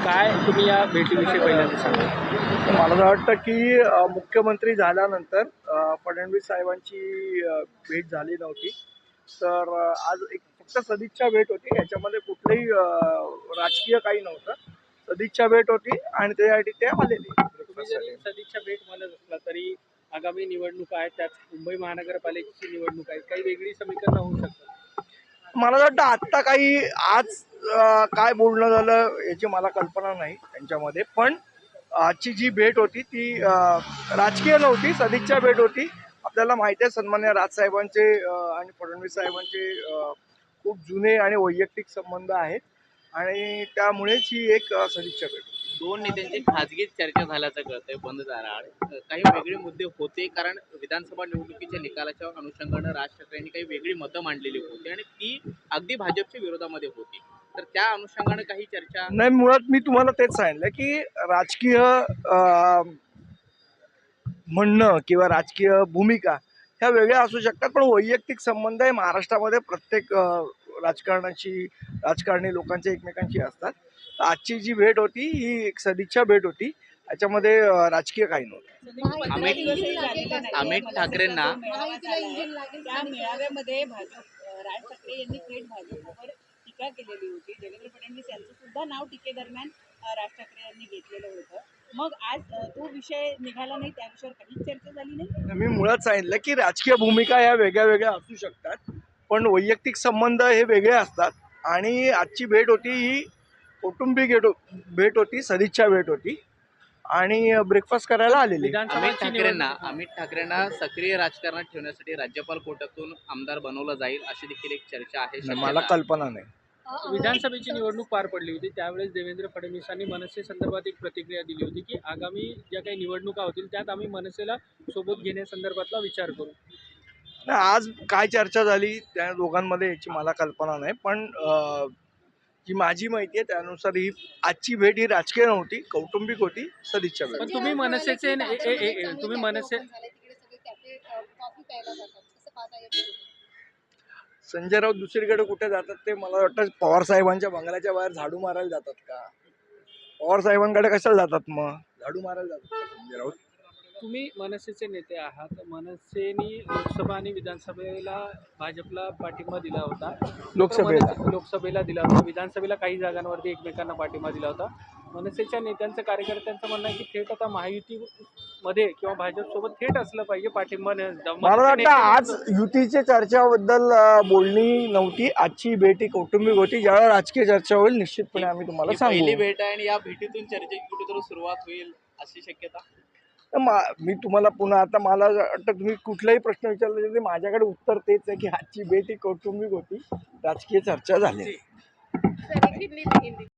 काय तुम्ही या भेटीविषयी पहिल्यांदा सांगा? मला असं वाटतं की मुख्यमंत्री झाल्यानंतर फडणवीस साहेबांची भेट झाली नव्हती. तर आज एक फक्त सदिच्छा भेट होती. याच्यामध्ये कुठलंही राजकीय काही नव्हतं. सदिच्छा भेट होती आणि त्यासाठी ते आलेले. तुम्ही जरी सदिच्छा भेट म्हणत असला तरी आगामी निवडणुका आहेत, त्यात मुंबई महानगरपालिकेची निवडणूक आहे, काही वेगळी समीकरणं होऊ शकतात. मला असं वाटतं आत्ता काही आज काय बोलणं झालं याची मला कल्पना नाही त्यांच्यामध्ये. पण आजची जी भेट होती ती राजकीय नव्हती, सदिच्छा भेट होती. आपल्याला माहिती आहे सन्मान्य राजसाहेबांचे आणि फडणवीस साहेबांचे खूप जुने आणि वैयक्तिक संबंध आहेत आणि त्यामुळेच ही एक सदिच्छा भेट होती. दोन नेत्यांची खाजगी चर्चा झाल्याचं कळतंय बंद दाराआड. काही वेगळे मुद्दे होते, कारण विधानसभा निवडणुकीच्या निकालाच्या अनुषंगानं राज ठाकरेंनी काही वेगळी मतं मांडलेली होती आणि ती अगदी भाजपच्या विरोधामध्ये होती. तर त्या अनुषंगानं काही चर्चा नाही, मुळात मी तुम्हाला तेच सांगितलं की राजकीय म्हणणं किंवा राजकीय भूमिका ह्या वेगळ्या असू शकतात, पण वैयक्तिक संबंध हे महाराष्ट्रामध्ये प्रत्येक राजकारणी लोकांचे एकमेकांशी असतात. तर आजची जी भेट होती ही एक सदिच्छा भेट होती. याच्यामध्ये राजकीय काही नव्हतं. अमित ठाकरेंना त्या मेळाव्यामध्ये राज ठाकरे यांनी थेट भाजपवर टीका केलेली होती. देवेंद्र फडणवीस यांचं सुद्धा नाव टीकेदरम्यान राज ठाकरे यांनी घेतलेलं होतं. मग आज तो विषय निघाला नाही, त्या विषयावर काहीच चर्चा झाली नाही. मी मुळात सांगितलं की राजकीय भूमिका या वेगळ्या वेगळ्या असू शकतात, पण वैयक्तिक संबंध हे वेगळे असतात. आणि आजची भेट होती ही कौटुंबिक भेट होती, सदिच्छा भेट होती आणि ब्रेकफास्ट करायला आलेली. अमित ठाकरेंना सक्रिय राजकारणात ठेवण्यासाठी राज्यपाल कोट्यातून आमदार बनवलं जाईल अशी देखील एक चर्चा आहे. मला कल्पना नाही. विधानसभेची निवडणूक पार पडली होती, त्यावेळेस देवेंद्र फडणवीसांनी मनसे संदर्भात एक प्रतिक्रिया दिली होती की आगामी ज्या काही निवडणुका होतील त्यात आम्ही मनसेला सोबत घेण्यासंदर्भातला विचार करू. आज काय चर्चा झाली त्या दोघांमध्ये याची मला कल्पना नाही, पण जी माझी माहिती आहे त्यानुसार ही आजची भेट ही राजकीय नव्हती, कौटुंबिक होती, सदिच्छा भेट. पण तुम्ही मनसेचे संजय राऊत दुसरीकडे कुठे जातात ते मला वाटतं पवार साहेबांच्या बंगल्याच्या बाहेर झाडू मारायला जातात का? पवार साहेबांकडे कशाला जातात, मग झाडू मारायला जातात का संजय राऊत? तुम्ही मनसेचे नेते आहात. मनसेने लोकसभा आणि विधानसभेला भाजपला पाठिंबा दिला होता. लोकसभेला दिला होता, विधानसभेला काही जागांवरती एकमेकांना पाठिंबा दिला होता. मनसेच्या नेत्यांचं, कार्यकर्त्यांचं म्हणणं आहे की थेट आता महायुतीमध्ये किंवा भाजपसोबत थेट असलं पाहिजे पाठिंबा. मला वाटतं आज युतीच्या चर्चाबद्दल बोलणी नव्हती. आजची भेट ही कौटुंबिक होती. ज्यावेळेला राजकीय चर्चा होईल निश्चितपणे आम्ही तुम्हाला सांगू. पहिली भेट आहे आणि या भेटीतून चर्चेची कुठेतरी सुरुवात होईल अशी शक्यता. मी तुम्हाला पुन्हा आता मला वाटतं तुम्ही कुठलाही प्रश्न विचारला तरी माझ्याकडे उत्तर तेच आहे की आजची भेट ही कौटुंबिक होती, राजकीय चर्चा झाली.